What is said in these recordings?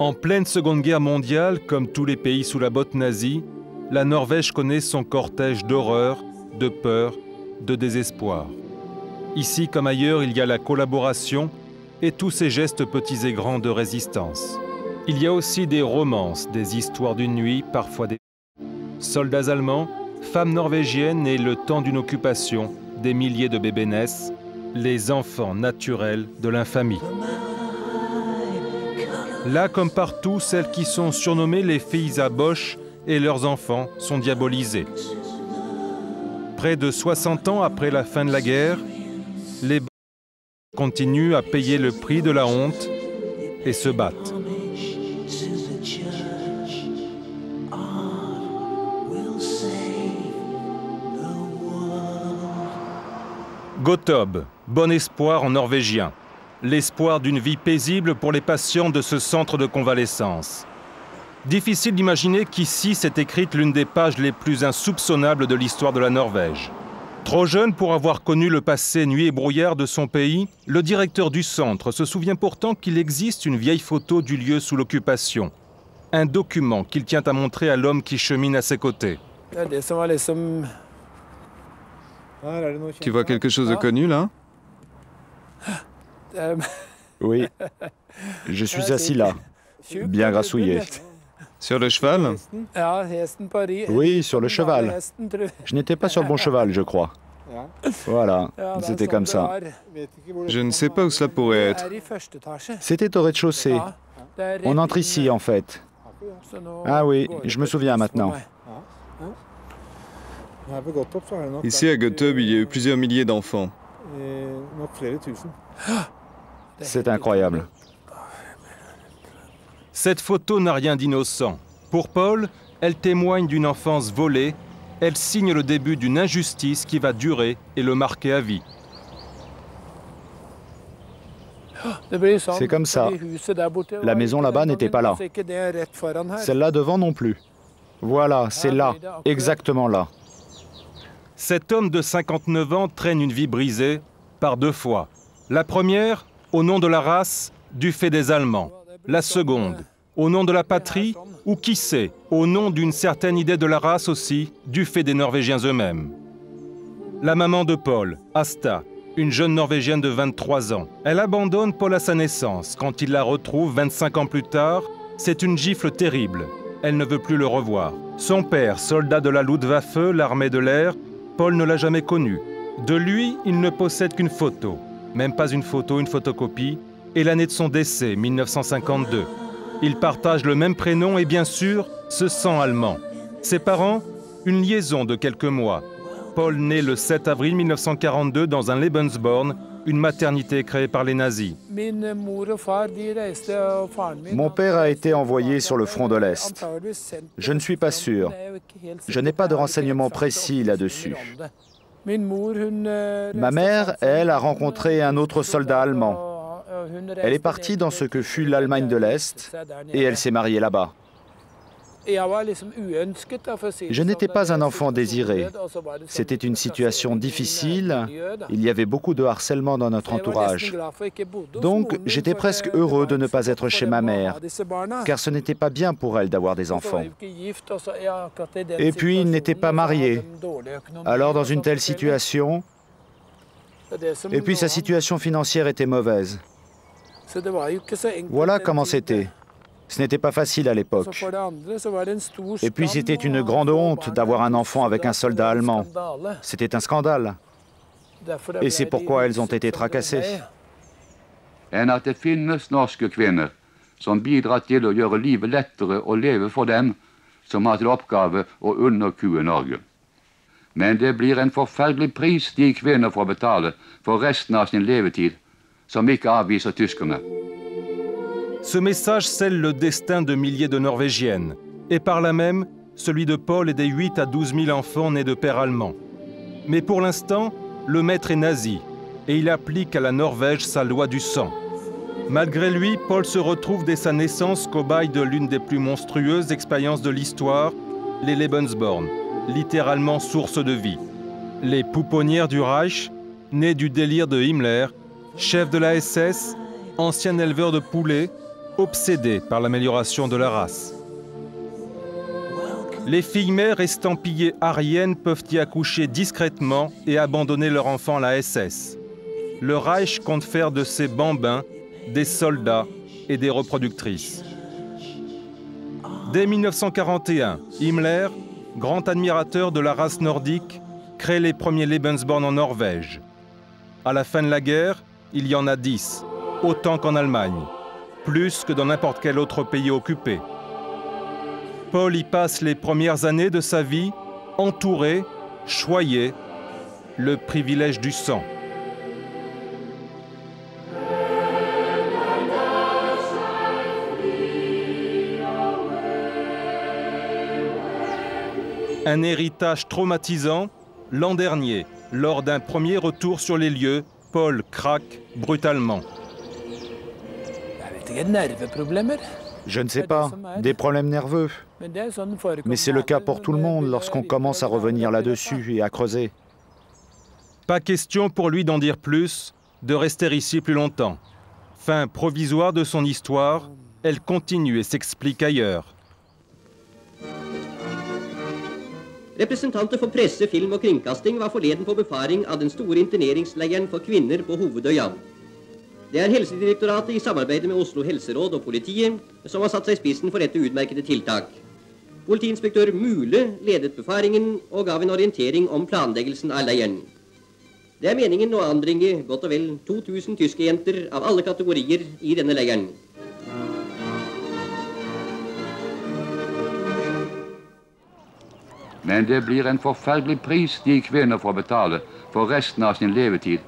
En pleine Seconde Guerre mondiale, comme tous les pays sous la botte nazie, la Norvège connaît son cortège d'horreur, de peur, de désespoir. Ici comme ailleurs, il y a la collaboration et tous ces gestes petits et grands de résistance. Il y a aussi des romances, des histoires d'une nuit, parfois des soldats allemands, femmes norvégiennes et le temps d'une occupation, des milliers de bébés naissent, les enfants naturels de l'infamie. Là, comme partout, celles qui sont surnommées les filles à Bosch et leurs enfants sont diabolisés. Près de 60 ans après la fin de la guerre, les continuent à payer le prix de la honte et se battent. Gotob, bon espoir en norvégien. L'espoir d'une vie paisible pour les patients de ce centre de convalescence. Difficile d'imaginer qu'ici s'est écrite l'une des pages les plus insoupçonnables de l'histoire de la Norvège. Trop jeune pour avoir connu le passé nuit et brouillard de son pays, le directeur du centre se souvient pourtant qu'il existe une vieille photo du lieu sous l'occupation. Un document qu'il tient à montrer à l'homme qui chemine à ses côtés. Tu vois quelque chose de connu, là? Oui, je suis assis là, bien grassouillé. Sur le cheval? Oui, sur le cheval. Je n'étais pas sur le bon cheval, je crois. Voilà, c'était comme ça. Je ne sais pas où cela pourrait être. C'était au rez-de-chaussée. On entre ici, en fait. Ah oui, je me souviens maintenant. Ici, à Gotob, il y a eu plusieurs milliers d'enfants. C'est incroyable. Cette photo n'a rien d'innocent. Pour Paul, elle témoigne d'une enfance volée. Elle signe le début d'une injustice qui va durer et le marquer à vie. C'est comme ça. La maison là-bas n'était pas là. Celle-là devant non plus. Voilà, c'est là, exactement là. Cet homme de 59 ans traîne une vie brisée par deux fois. La première, au nom de la race, du fait des Allemands. La seconde, au nom de la patrie, ou qui sait, au nom d'une certaine idée de la race aussi, du fait des Norvégiens eux-mêmes. La maman de Paul, Asta, une jeune Norvégienne de 23 ans. Elle abandonne Paul à sa naissance. Quand il la retrouve 25 ans plus tard, c'est une gifle terrible. Elle ne veut plus le revoir. Son père, soldat de la Luftwaffe, l'armée de l'air, Paul ne l'a jamais connu. De lui, il ne possède qu'une photo. Même pas une photo, une photocopie. Et l'année de son décès, 1952. Ils partagent le même prénom et bien sûr, ce sang allemand. Ses parents, une liaison de quelques mois. Paul naît le 7 avril 1942 dans un Lebensborn, une maternité créée par les nazis. Mon père a été envoyé sur le front de l'Est. Je ne suis pas sûr. Je n'ai pas de renseignements précis là-dessus. Ma mère, elle, a rencontré un autre soldat allemand. Elle est partie dans ce que fut l'Allemagne de l'Est et elle s'est mariée là-bas. Je n'étais pas un enfant désiré. C'était une situation difficile. Il y avait beaucoup de harcèlement dans notre entourage. Donc, j'étais presque heureux de ne pas être chez ma mère, car ce n'était pas bien pour elle d'avoir des enfants. Et puis, il n'était pas marié. Alors, dans une telle situation... Et puis, sa situation financière était mauvaise. Voilà comment c'était. Ce n'était pas facile à l'époque. Et puis c'était une grande honte d'avoir un enfant avec un soldat allemand. C'était un scandale. Et c'est pourquoi elles ont été tracassées. Enn at det finnes norske kvinner som bidrar til å gjøre livet lettere å leve for dem som har til oppgave å underkue Norge. Men det blir en forferdelig pris de kvinner får betale for resten av sin levetid, som ikke avviser tyskerne. Ce message scelle le destin de milliers de Norvégiennes, et par là même, celui de Paul et des 8 à 12 000 enfants nés de pères allemands. Mais pour l'instant, le maître est nazi, et il applique à la Norvège sa loi du sang. Malgré lui, Paul se retrouve dès sa naissance cobaye de l'une des plus monstrueuses expériences de l'histoire, les Lebensborn, littéralement source de vie. Les pouponnières du Reich, nées du délire de Himmler, chef de la SS, ancien éleveur de poulets, obsédés par l'amélioration de la race. Les filles mères estampillées aryennes peuvent y accoucher discrètement et abandonner leur enfant à la SS. Le Reich compte faire de ces bambins des soldats et des reproductrices. Dès 1941, Himmler, grand admirateur de la race nordique, crée les premiers Lebensborn en Norvège. À la fin de la guerre, il y en a 10, autant qu'en Allemagne, plus que dans n'importe quel autre pays occupé. Paul y passe les premières années de sa vie, entouré, choyé, le privilège du sang. Un héritage traumatisant, l'an dernier, lors d'un premier retour sur les lieux, Paul craque brutalement. Je ne sais pas, des problèmes nerveux. Mais c'est le cas pour tout le monde lorsqu'on commence à revenir là-dessus et à creuser. Pas question pour lui d'en dire plus, de rester ici plus longtemps. Fin provisoire de son histoire, elle continue et s'explique ailleurs. Representanter for presse, film og kringkasting var forleden på befaring av den store interneringsleiren for kvinner på Hovedøya. Det er Helsedirektoratet i samarbeid med Oslo helseråd og politiet som har satt seg i spissen for dette utmerkede tiltak. Politiinspektør Mule ledet befaringen og gav en orientering om planleggelsen av leiren. Det er meningen å anbringe godt og vel 2000 tyske jenter av alle kategorier i denne leiren. Men det blir en forferdelig pris de kvinner får betale for resten av sin levetid.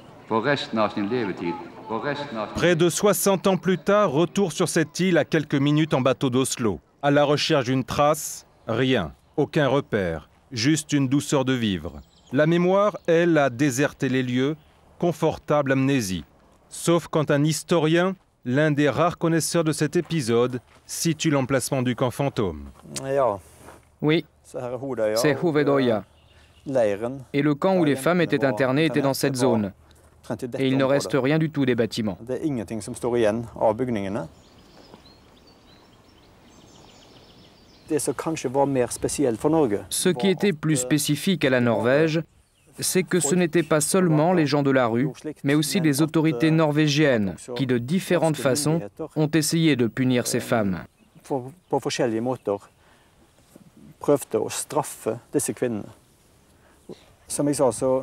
Près de 60 ans plus tard, retour sur cette île à quelques minutes en bateau d'Oslo. À la recherche d'une trace, rien, aucun repère, juste une douceur de vivre. La mémoire, elle, a déserté les lieux, confortable amnésie. Sauf quand un historien, l'un des rares connaisseurs de cet épisode, situe l'emplacement du camp fantôme. Oui, c'est Hovedøya. Et le camp où les femmes étaient internées était dans cette zone. Et il ne reste rien du tout des bâtiments. Ce qui était plus spécifique à la Norvège, c'est que ce n'étaient pas seulement les gens de la rue, mais aussi les autorités norvégiennes qui, de différentes façons, ont essayé de punir ces femmes.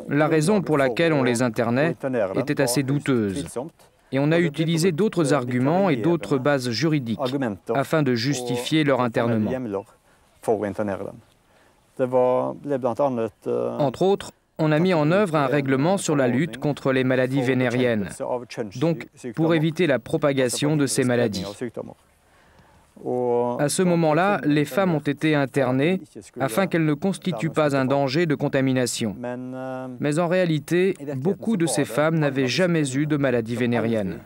La raison pour laquelle on les internait était assez douteuse, et on a utilisé d'autres arguments et d'autres bases juridiques afin de justifier leur internement. Entre autres, on a mis en œuvre un règlement sur la lutte contre les maladies vénériennes, donc pour éviter la propagation de ces maladies. À ce moment-là, les femmes ont été internées afin qu'elles ne constituent pas un danger de contamination. Mais en réalité, beaucoup de ces femmes n'avaient jamais eu de maladie vénérienne.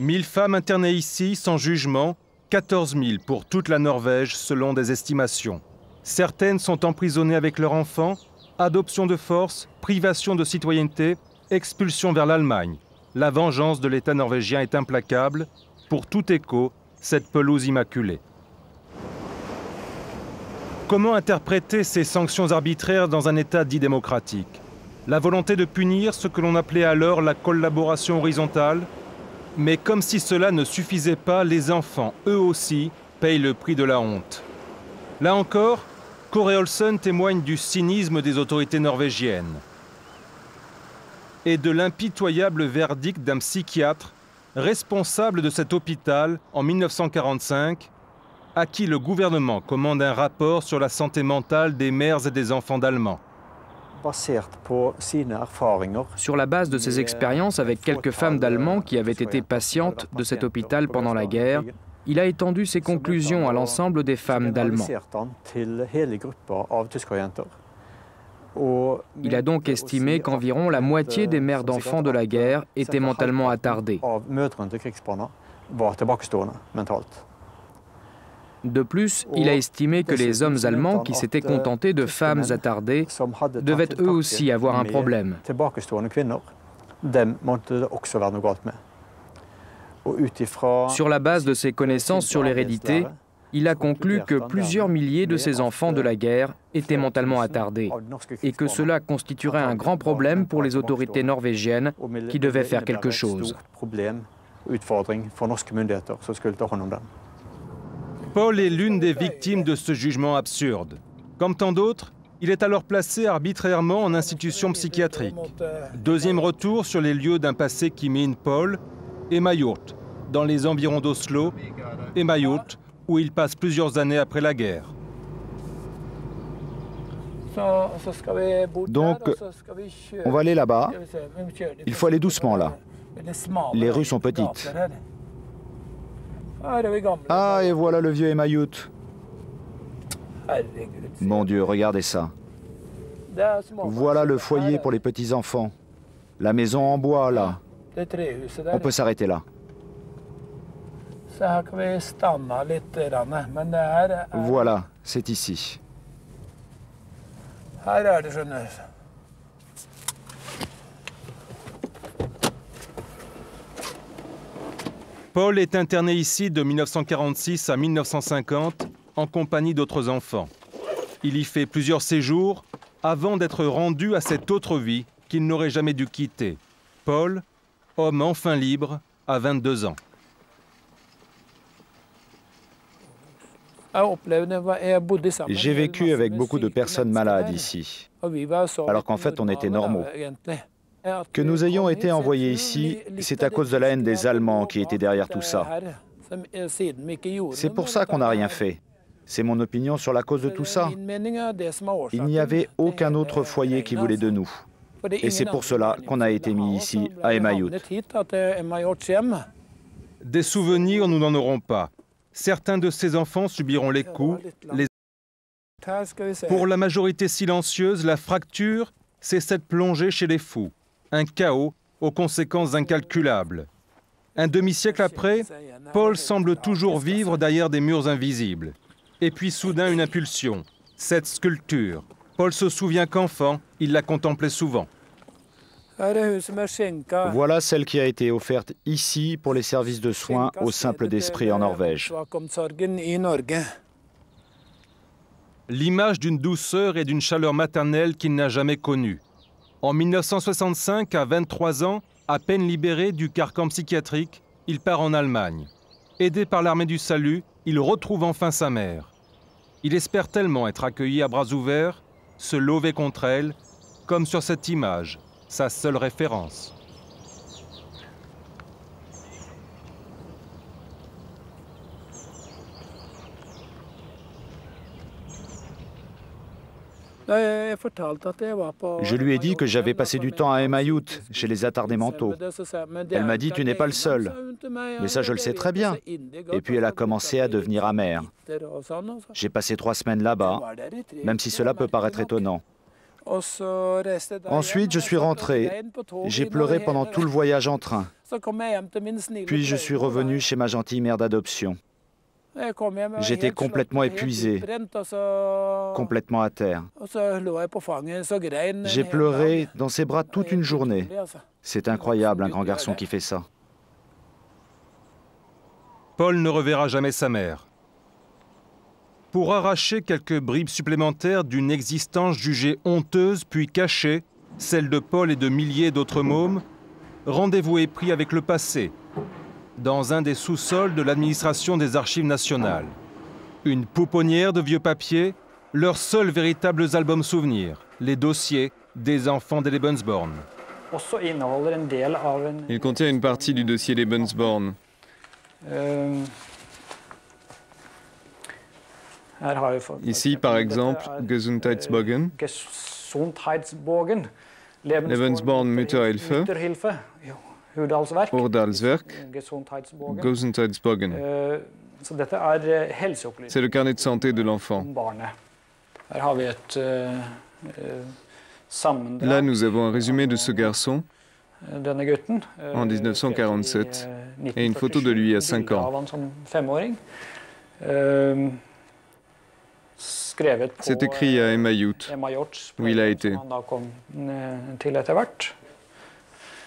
1000 femmes internées ici sans jugement, 14 000 pour toute la Norvège selon des estimations. Certaines sont emprisonnées avec leurs enfants, adoption de force, privation de citoyenneté, expulsion vers l'Allemagne. La vengeance de l'État norvégien est implacable. Pour tout écho, cette pelouse immaculée. Comment interpréter ces sanctions arbitraires dans un État dit démocratique? La volonté de punir ce que l'on appelait alors la collaboration horizontale? Mais comme si cela ne suffisait pas, les enfants, eux aussi, payent le prix de la honte. Là encore, Kåre Olsen témoigne du cynisme des autorités norvégiennes et de l'impitoyable verdict d'un psychiatre responsable de cet hôpital en 1945, à qui le gouvernement commande un rapport sur la santé mentale des mères et des enfants d'Allemands. Sur la base de ses expériences avec quelques femmes d'Allemands qui avaient été patientes de cet hôpital pendant la guerre, il a étendu ses conclusions à l'ensemble des femmes d'Allemands. Il a donc estimé qu'environ la moitié des mères d'enfants de la guerre étaient mentalement attardées. De plus, il a estimé que les hommes allemands qui s'étaient contentés de femmes attardées devaient eux aussi avoir un problème. Sur la base de ses connaissances sur l'hérédité, il a conclu que plusieurs milliers de ces enfants de la guerre étaient mentalement attardés et que cela constituerait un grand problème pour les autorités norvégiennes qui devaient faire quelque chose. Paul est l'une des victimes de ce jugement absurde. Comme tant d'autres, il est alors placé arbitrairement en institution psychiatrique. Deuxième retour sur les lieux d'un passé qui mine Paul, Emmajolt, dans les environs d'Oslo, Emmajolt, où il passe plusieurs années après la guerre. Donc, on va aller là-bas. Il faut aller doucement là. Les rues sont petites. Ah, et voilà le vieux Emmajolt. Mon Dieu, regardez ça. Voilà le foyer pour les petits-enfants. La maison en bois, là. On peut s'arrêter là. Voilà, c'est ici. Paul est interné ici de 1946 à 1950 en compagnie d'autres enfants. Il y fait plusieurs séjours avant d'être rendu à cette autre vie qu'il n'aurait jamais dû quitter. Paul, homme enfin libre, à 22 ans. J'ai vécu avec beaucoup de personnes malades ici, alors qu'en fait on était normaux. Que nous ayons été envoyés ici, c'est à cause de la haine des Allemands qui était derrière tout ça. C'est pour ça qu'on n'a rien fait. C'est mon opinion sur la cause de tout ça. Il n'y avait aucun autre foyer qui voulait de nous. Et c'est pour cela qu'on a été mis ici, à Emmajolt. Des souvenirs, nous n'en aurons pas. Certains de ces enfants subiront les coups. Pour la majorité silencieuse, la fracture, c'est cette plongée chez les fous. Un chaos aux conséquences incalculables. Un demi-siècle après, Paul semble toujours vivre derrière des murs invisibles. Et puis soudain une impulsion, cette sculpture. Paul se souvient qu'enfant, il la contemplait souvent. Voilà celle qui a été offerte ici pour les services de soins aux simples d'esprit en Norvège. L'image d'une douceur et d'une chaleur maternelle qu'il n'a jamais connue. En 1965, à 23 ans, à peine libéré du carcan psychiatrique, il part en Allemagne. Aidé par l'armée du salut, il retrouve enfin sa mère. Il espère tellement être accueilli à bras ouverts, se lever contre elle, comme sur cette image, sa seule référence. Je lui ai dit que j'avais passé du temps à Emmajolt, chez les attardés mentaux. Elle m'a dit « Tu n'es pas le seul ». Mais ça, je le sais très bien. Et puis elle a commencé à devenir amère. J'ai passé 3 semaines là-bas, même si cela peut paraître étonnant. Ensuite, je suis rentré. J'ai pleuré pendant tout le voyage en train. Puis je suis revenu chez ma gentille mère d'adoption. J'étais complètement épuisé, complètement à terre. J'ai pleuré dans ses bras toute une journée. C'est incroyable, un grand garçon qui fait ça. Paul ne reverra jamais sa mère. Pour arracher quelques bribes supplémentaires d'une existence jugée honteuse puis cachée, celle de Paul et de milliers d'autres mômes, rendez-vous est pris avec le passé, dans un des sous-sols de l'administration des Archives nationales. Une pouponnière de vieux papiers, leurs seuls véritables albums souvenirs, les dossiers des enfants des Lebensborn. Il contient une partie du dossier Lebensborn. Ici, par exemple, Gesundheitsbogen, Lebensborn Mütterhilfe, Ordalswerk, Gesundheitsbogen. C'est le carnet de santé de l'enfant. Là, nous avons un résumé de ce garçon en 1947 et une photo de lui à 5 ans. C'est écrit à Emmajolt, où il a été.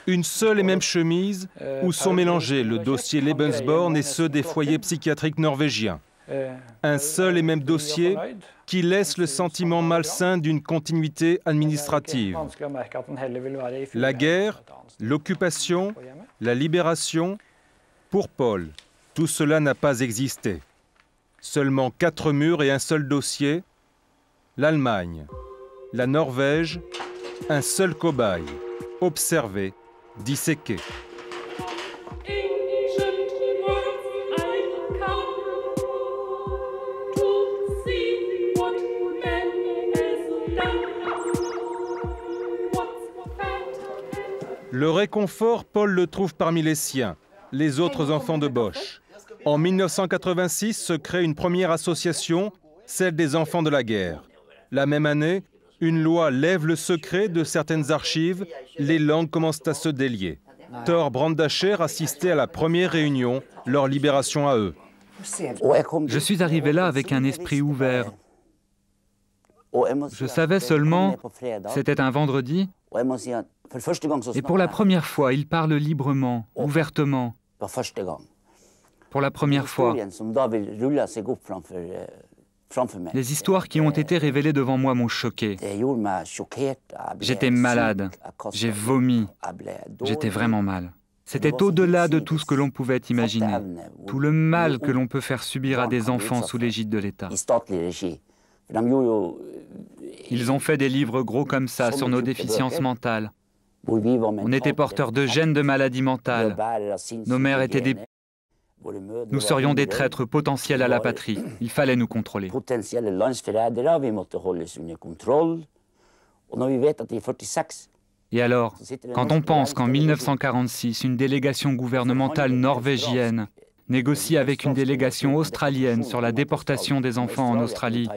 Une seule et même chemise où sont mélangés le dossier Lebensborn et ceux des foyers psychiatriques norvégiens. Un seul et même dossier qui laisse le sentiment malsain d'une continuité administrative. La guerre, l'occupation, la libération, pour Paul, tout cela n'a pas existé. Seulement 4 murs et un seul dossier, l'Allemagne, la Norvège, un seul cobaye, observé, disséqué. Le réconfort, Paul le trouve parmi les siens, les autres enfants de Bosch. En 1986 se crée une première association, celle des enfants de la guerre. La même année, une loi lève le secret de certaines archives, les langues commencent à se délier. Thor Brandacher assistait à la première réunion, leur libération à eux. Je suis arrivé là avec un esprit ouvert. Je savais seulement, c'était un vendredi, et pour la première fois, il parle librement, ouvertement. Pour la première fois. Les histoires qui ont été révélées devant moi m'ont choqué. J'étais malade, j'ai vomi, j'étais vraiment mal. C'était au-delà de tout ce que l'on pouvait imaginer, tout le mal que l'on peut faire subir à des enfants sous l'égide de l'État. Ils ont fait des livres gros comme ça sur nos déficiences mentales. On était porteurs de gènes de maladies mentales. Nos mères étaient des... Nous serions des traîtres potentiels à la patrie. Il fallait nous contrôler. Et alors, quand on pense qu'en 1946, une délégation gouvernementale norvégienne négocie avec une délégation australienne sur la déportation des enfants en Australie,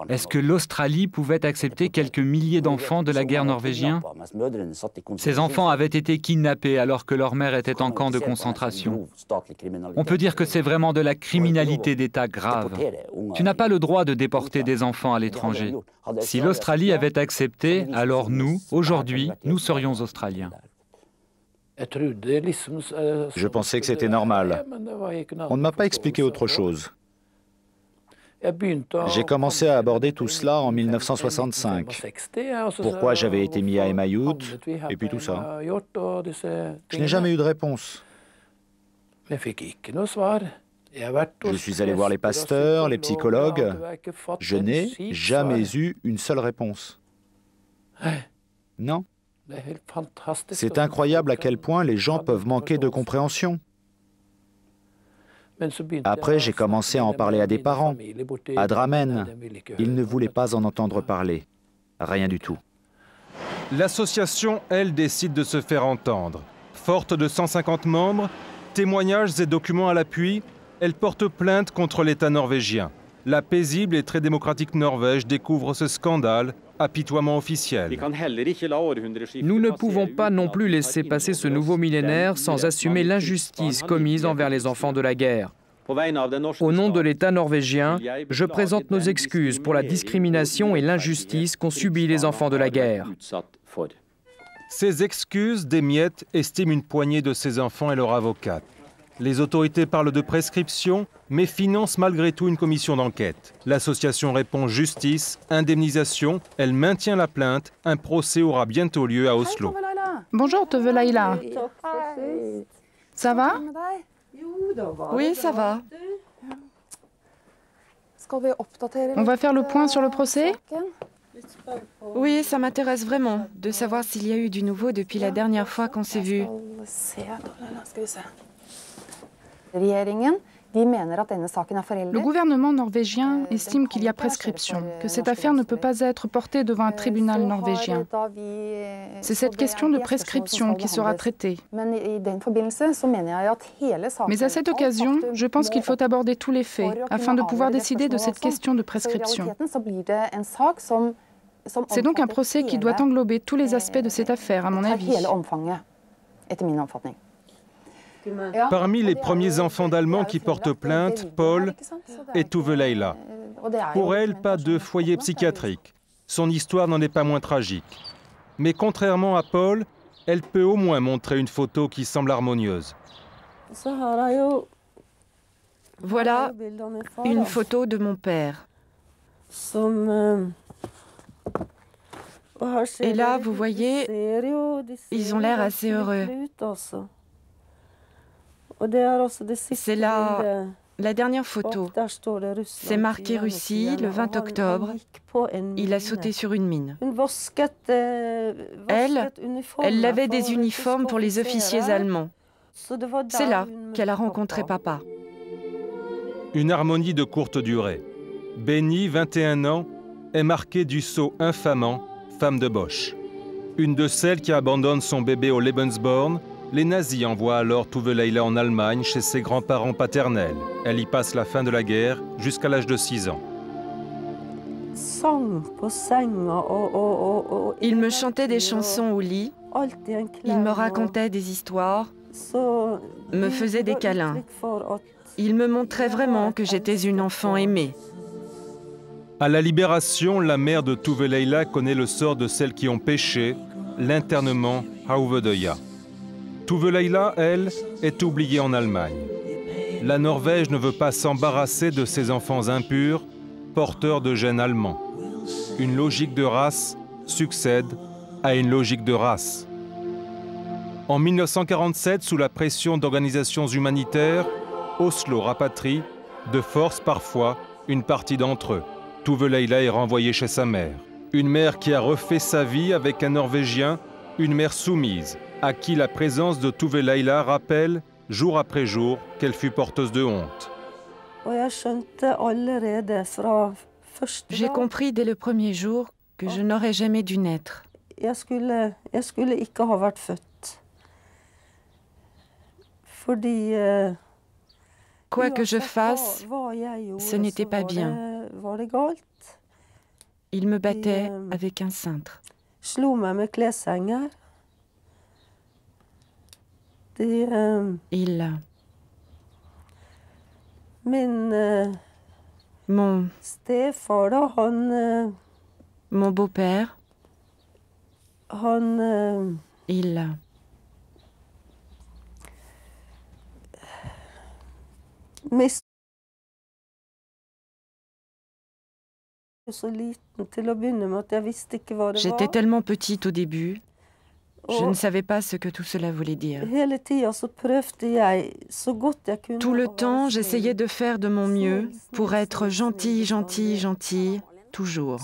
est-ce que l'Australie pouvait accepter quelques milliers d'enfants de la guerre norvégienne? Ces enfants avaient été kidnappés alors que leur mère était en camp de concentration. On peut dire que c'est vraiment de la criminalité d'État grave. Tu n'as pas le droit de déporter des enfants à l'étranger. Si l'Australie avait accepté, alors nous, aujourd'hui, nous serions Australiens. Je pensais que c'était normal. On ne m'a pas expliqué autre chose. J'ai commencé à aborder tout cela en 1965. Pourquoi j'avais été mis à Emma Youth, et puis tout ça. Je n'ai jamais eu de réponse. Je suis allé voir les pasteurs, les psychologues. Je n'ai jamais eu une seule réponse. Non. C'est incroyable à quel point les gens peuvent manquer de compréhension. Après, j'ai commencé à en parler à des parents, à Drammen. Ils ne voulaient pas en entendre parler. Rien du tout. L'association, elle, décide de se faire entendre. Forte de 150 membres, témoignages et documents à l'appui, elle porte plainte contre l'État norvégien. La paisible et très démocratique Norvège découvre ce scandale, apitoiement officiel. Nous ne pouvons pas non plus laisser passer ce nouveau millénaire sans assumer l'injustice commise envers les enfants de la guerre. Au nom de l'État norvégien, je présente nos excuses pour la discrimination et l'injustice qu'ont subi les enfants de la guerre. Ces excuses, des miettes, estiment une poignée de ces enfants et leur avocate. Les autorités parlent de prescription, mais financent malgré tout une commission d'enquête. L'association répond justice, indemnisation, elle maintient la plainte. Un procès aura bientôt lieu à Oslo. Bonjour Tove Laila. Ça va? Oui, ça va. On va faire le point sur le procès? Oui, ça m'intéresse vraiment de savoir s'il y a eu du nouveau depuis la dernière fois qu'on s'est vus. Le gouvernement norvégien estime qu'il y a prescription, que cette affaire ne peut pas être portée devant un tribunal norvégien. C'est cette question de prescription qui sera traitée. Mais à cette occasion, je pense qu'il faut aborder tous les faits afin de pouvoir décider de cette question de prescription. C'est donc un procès qui doit englober tous les aspects de cette affaire, à mon avis. Parmi les premiers enfants d'Allemands qui portent plainte, Paul et Tove Laila. Pour elle, pas de foyer psychiatrique. Son histoire n'en est pas moins tragique. Mais contrairement à Paul, elle peut au moins montrer une photo qui semble harmonieuse. Voilà une photo de mon père. Et là, vous voyez, ils ont l'air assez heureux. C'est la dernière photo. C'est marqué Russie, le 20 octobre. Il a sauté sur une mine. Elle lavait des uniformes pour les officiers allemands. C'est là qu'elle a rencontré papa. Une harmonie de courte durée. Benny, 21 ans, est marquée du sceau infamant femme de Bosch. Une de celles qui abandonne son bébé au Lebensborn, les nazis envoient alors Tove Leila en Allemagne chez ses grands-parents paternels. Elle y passe la fin de la guerre jusqu'à l'âge de 6 ans. Il me chantait des chansons au lit, il me racontait des histoires, me faisait des câlins. Il me montrait vraiment que j'étais une enfant aimée. À la Libération, la mère de Tove Leila connaît le sort de celles qui ont péché, l'internement à Hovedøya. Tove Leila, elle, est oubliée en Allemagne. La Norvège ne veut pas s'embarrasser de ses enfants impurs, porteurs de gènes allemands. Une logique de race succède à une logique de race. En 1947, sous la pression d'organisations humanitaires, Oslo rapatrie, de force parfois, une partie d'entre eux. Tove Leila est renvoyée chez sa mère. Une mère qui a refait sa vie avec un Norvégien, une mère soumise, à qui la présence de Tove Leila rappelle, jour après jour, qu'elle fut porteuse de honte. J'ai compris dès le premier jour que je n'aurais jamais dû naître. Quoi que je fasse, ce n'était pas bien. Il me battait avec un cintre. Mon beau-père, j'étais tellement petite au début, je ne savais pas ce que tout cela voulait dire. Tout le temps, j'essayais de faire de mon mieux pour être gentille, gentille, gentille, toujours.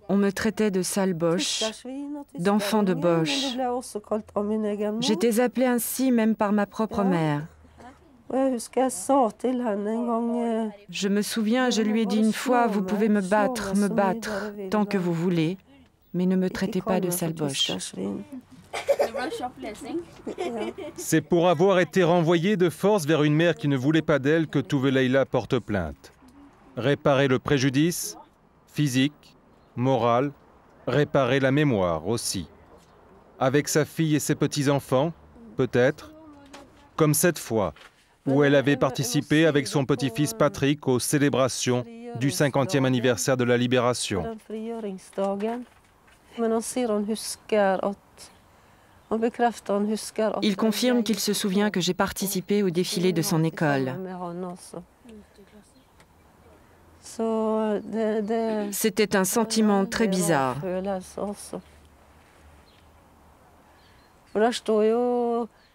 On me traitait de sale boche, d'enfant de boche. J'étais appelée ainsi même par ma propre mère. Je me souviens, je lui ai dit une fois, vous pouvez me battre, tant que vous voulez, mais ne me traitez pas de sale boche. C'est pour avoir été renvoyée de force vers une mère qui ne voulait pas d'elle que Tove Leila porte plainte. Réparer le préjudice, physique, moral, réparer la mémoire aussi. Avec sa fille et ses petits-enfants, peut-être, comme cette fois, où elle avait participé avec son petit-fils Patrick aux célébrations du 50e anniversaire de la Libération. Il confirme qu'il se souvient que j'ai participé au défilé de son école. C'était un sentiment très bizarre.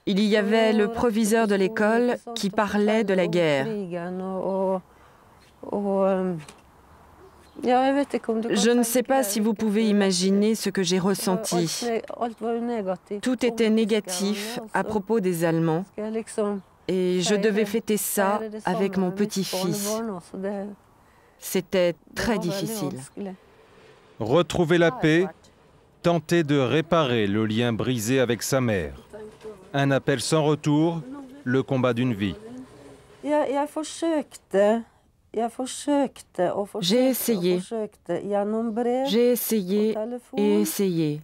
Il y avait le proviseur de l'école qui parlait de la guerre. Je ne sais pas si vous pouvez imaginer ce que j'ai ressenti. Tout était négatif à propos des Allemands et je devais fêter ça avec mon petit-fils. C'était très difficile. Retrouver la paix, tenter de réparer le lien brisé avec sa mère. Un appel sans retour, le combat d'une vie. J'ai essayé et essayé,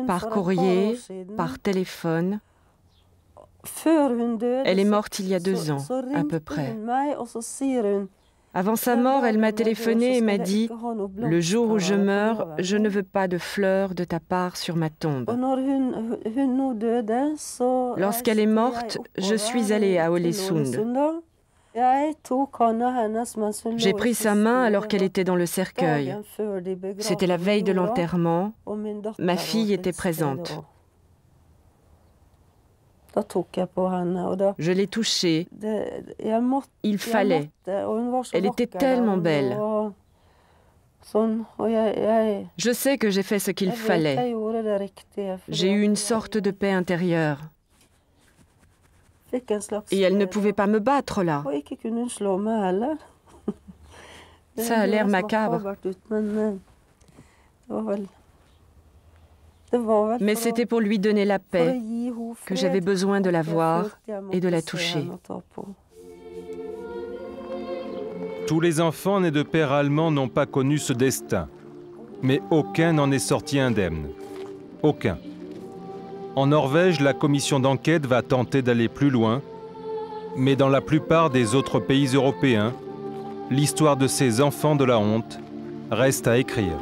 par courrier, par téléphone. Elle est morte il y a 2 ans, à peu près. Avant sa mort, elle m'a téléphoné et m'a dit « Le jour où je meurs, je ne veux pas de fleurs de ta part sur ma tombe. » Lorsqu'elle est morte, je suis allée à Ålesund. J'ai pris sa main alors qu'elle était dans le cercueil. C'était la veille de l'enterrement. Ma fille était présente. Je l'ai touchée. Il fallait. Elle était tellement belle. Je sais que j'ai fait ce qu'il fallait. J'ai eu une sorte de paix intérieure. Et elle ne pouvait pas me battre là. Ça a l'air macabre. Mais c'était pour lui donner la paix que j'avais besoin de la voir et de la toucher. Tous les enfants nés de pères allemands n'ont pas connu ce destin, mais aucun n'en est sorti indemne. Aucun. En Norvège, la commission d'enquête va tenter d'aller plus loin, mais dans la plupart des autres pays européens, l'histoire de ces enfants de la honte reste à écrire.